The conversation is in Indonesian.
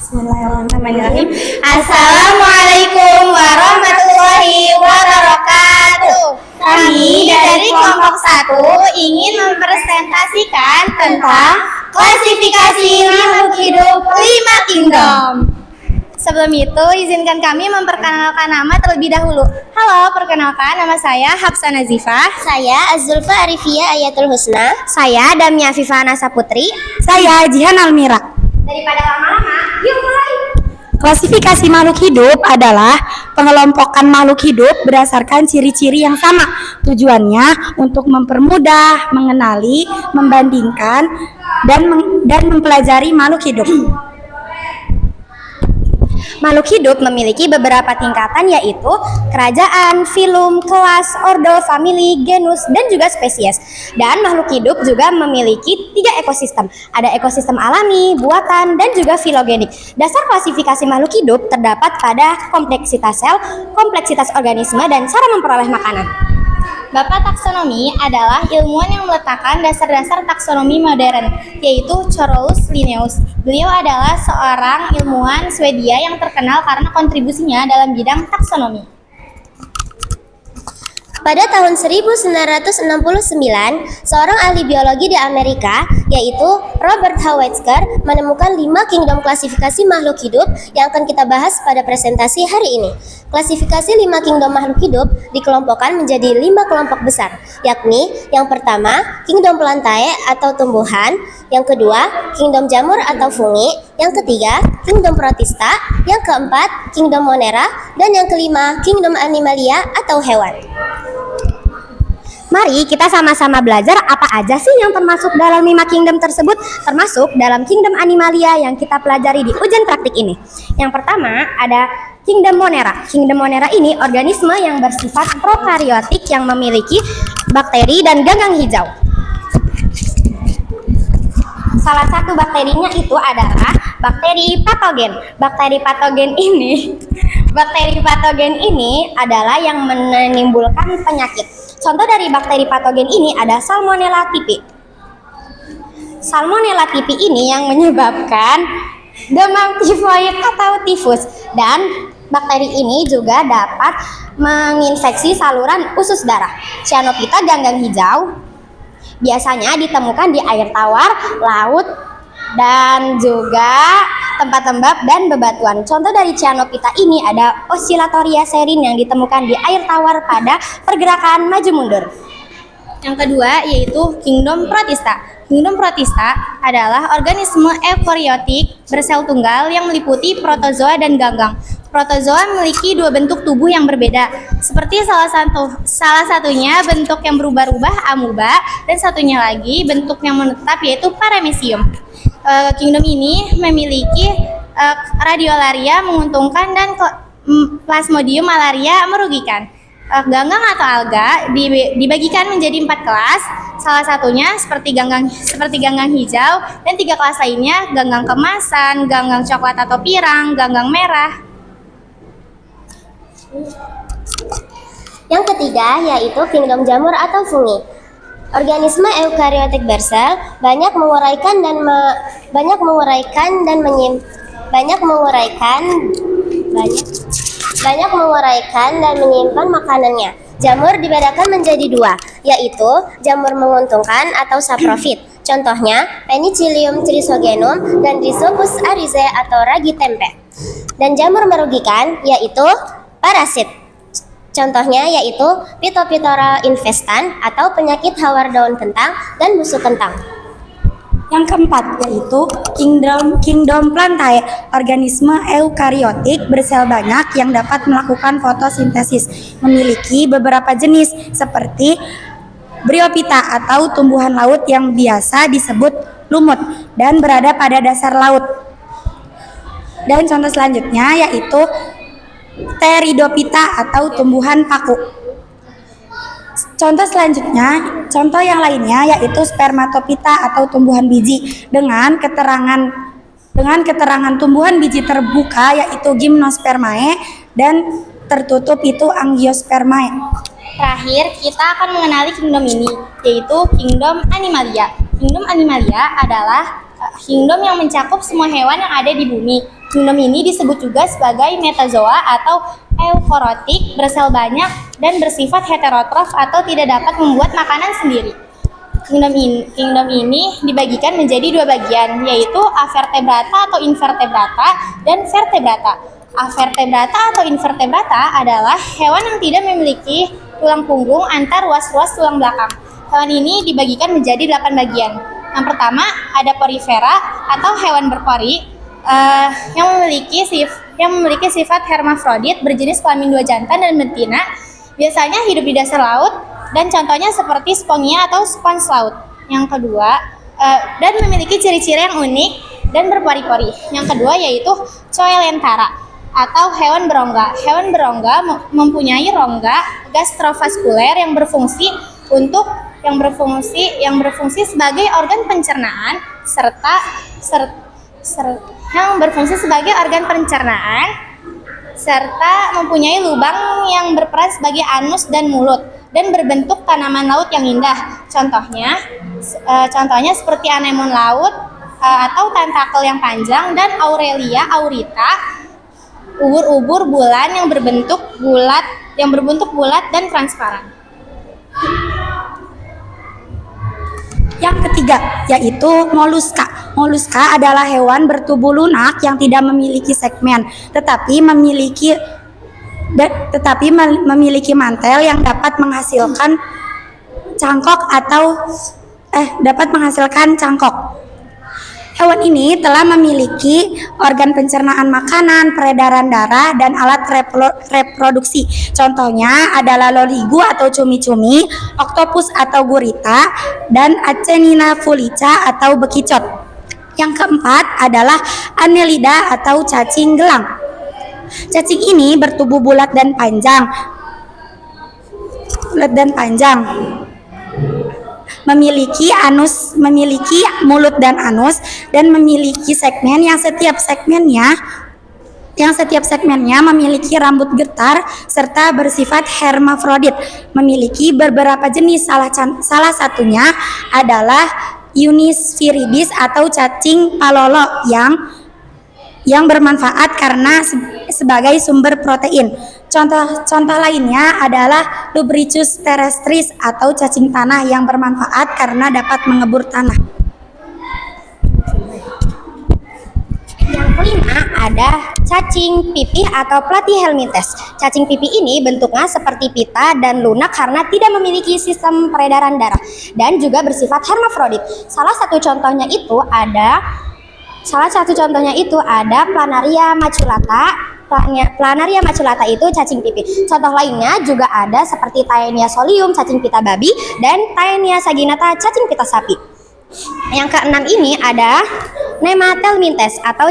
Bismillahirrahmanirrahim. Assalamualaikum warahmatullahi wabarakatuh. Kami dari kelompok 1 ingin mempresentasikan tentang klasifikasi makhluk hidup 5 kingdom. Sebelum itu, izinkan kami memperkenalkan nama terlebih dahulu. Halo, perkenalkan nama saya Hafsa Nazifah. Saya Azulfa Arifia Ayatul Husna. Saya Damia Fifa Nasa Putri. Saya Jihan Almira. Daripada lama-lama, yuk mulai. Klasifikasi makhluk hidup adalah pengelompokan makhluk hidup berdasarkan ciri-ciri yang sama. Tujuannya untuk mempermudah, mengenali, membandingkan, dan mempelajari makhluk hidup. Makhluk hidup memiliki beberapa tingkatan, yaitu kerajaan, filum, kelas, ordo, famili, genus, dan juga spesies. Dan makhluk hidup juga memiliki 3 ekosistem. Ada ekosistem alami, buatan, dan juga filogenik. Dasar klasifikasi makhluk hidup terdapat pada kompleksitas sel, kompleksitas organisme, dan cara memperoleh makanan. Bapak taksonomi adalah ilmuwan yang meletakkan dasar-dasar taksonomi modern, yaitu Carolus Linnaeus. Beliau adalah seorang ilmuwan Swedia yang terkenal karena kontribusinya dalam bidang taksonomi. Pada tahun 1969, seorang ahli biologi di Amerika, yaitu Robert Howetsker, menemukan 5 kingdom klasifikasi makhluk hidup yang akan kita bahas pada presentasi hari ini. Klasifikasi 5 kingdom makhluk hidup dikelompokkan menjadi 5 kelompok besar, yakni yang pertama, kingdom plantae atau tumbuhan, yang kedua, kingdom jamur atau fungi, yang ketiga, kingdom protista, yang keempat, kingdom monera, dan yang kelima, kingdom animalia atau hewan. Mari kita sama-sama belajar apa aja sih yang termasuk dalam 5 kingdom tersebut, termasuk dalam kingdom animalia yang kita pelajari di ujian praktik ini. Yang pertama ada kingdom monera. Kingdom monera ini organisme yang bersifat prokaryotik yang memiliki bakteri dan ganggang hijau. Salah satu bakterinya itu adalah bakteri patogen. Bakteri patogen ini adalah yang menimbulkan penyakit. Contoh dari bakteri patogen ini ada Salmonella typhi. Salmonella typhi ini yang menyebabkan demam tifoid atau tifus, dan bakteri ini juga dapat menginfeksi saluran usus darah. Cyanophyta ganggang hijau biasanya ditemukan di air tawar, laut, dan juga tempat lembab dan bebatuan. Contoh dari Cyanophyta ini ada Oscillatoria serin yang ditemukan di air tawar pada pergerakan maju mundur. Yang kedua yaitu kingdom protista. Kingdom protista adalah organisme eukariotik bersel tunggal yang meliputi protozoa dan ganggang. Protozoa memiliki 2 bentuk tubuh yang berbeda, seperti salah satunya bentuk yang berubah-ubah amuba, dan satunya lagi bentuk yang menetap yaitu paramecium. Kingdom ini memiliki radiolaria menguntungkan dan plasmodium malaria merugikan. Ganggang atau alga dibagikan menjadi 4 kelas, salah satunya seperti ganggang hijau, dan 3 kelas lainnya ganggang kemasan, ganggang coklat atau pirang, ganggang merah. Yang ketiga yaitu kingdom jamur atau fungi. Organisme eukariotik bersel banyak menguraikan dan menyimpan makanannya. Jamur dibedakan menjadi 2, yaitu jamur menguntungkan atau saprofit. Contohnya Penicillium chrysogenum dan Rhizopus arizae atau ragi tempe. Dan jamur merugikan yaitu parasit. Contohnya yaitu Phytophthora infestan atau penyakit hawar daun kentang dan busuk kentang. Yang keempat yaitu kingdom plantae, organisme eukariotik bersel banyak yang dapat melakukan fotosintesis. Memiliki beberapa jenis seperti Bryophyta atau tumbuhan laut yang biasa disebut lumut dan berada pada dasar laut. Dan contoh selanjutnya yaitu Pteridophyta atau tumbuhan paku. Contoh yang lainnya yaitu Spermatophyta atau tumbuhan biji dengan keterangan tumbuhan biji terbuka yaitu Gymnospermae dan tertutup itu Angiospermae. Terakhir, kita akan mengenali kingdom ini, yaitu kingdom animalia. Kingdom animalia adalah kingdom yang mencakup semua hewan yang ada di bumi. Kingdom ini disebut juga sebagai metazoa atau eukariotik, bersel banyak dan bersifat heterotrof atau tidak dapat membuat makanan sendiri. Kingdom ini dibagikan menjadi dua bagian, yaitu avertebrata atau invertebrata dan vertebrata. Avertebrata atau invertebrata adalah hewan yang tidak memiliki tulang punggung antar ruas-ruas tulang belakang. Hewan ini dibagikan menjadi 8 bagian. Yang pertama ada porifera atau hewan berpori yang memiliki sifat hermafrodit berjenis kelamin dua jantan dan betina. Biasanya hidup di dasar laut dan contohnya seperti spongia atau spons laut. Yang kedua dan memiliki ciri-ciri yang unik dan berpori-pori. Yang kedua yaitu coelentera atau hewan berongga. Hewan berongga mempunyai rongga gastrovaskuler yang berfungsi sebagai organ pencernaan serta mempunyai lubang yang berperan sebagai anus dan mulut dan berbentuk tanaman laut yang indah. Contohnya seperti anemon laut atau tentakel yang panjang dan Aurelia aurita, ubur-ubur bulan yang berbentuk bulat dan transparan. Yang ketiga yaitu moluska. Moluska adalah hewan bertubuh lunak yang tidak memiliki segmen, tetapi memiliki mantel yang dapat menghasilkan cangkok. Hewan ini telah memiliki organ pencernaan makanan, peredaran darah, dan alat reproduksi. Contohnya adalah loligu atau cumi-cumi, oktopus atau gurita, dan Acenina fulica atau bekicot. Yang keempat adalah Annelida atau cacing gelang. Cacing ini bertubuh bulat dan panjang. Memiliki mulut dan anus dan memiliki segmen yang setiap segmennya memiliki rambut getar serta bersifat hermafrodit. Memiliki beberapa jenis, salah satunya adalah Unisphyribis atau cacing palolo yang bermanfaat karena sebagai sumber protein. Contoh lainnya adalah Lubricus terrestris atau cacing tanah yang bermanfaat karena dapat mengebur tanah. Yang kelima ada cacing pipih atau Platyhelminthes. Cacing pipih ini bentuknya seperti pita dan lunak karena tidak memiliki sistem peredaran darah dan juga bersifat hermafrodit. Salah satu contohnya itu ada Planaria maculata. Planaria maculata itu cacing pipih. Contoh lainnya juga ada seperti Taenia solium, cacing pita babi, dan Taenia saginata, cacing pita sapi. Yang keenam ini ada Nematelmintes atau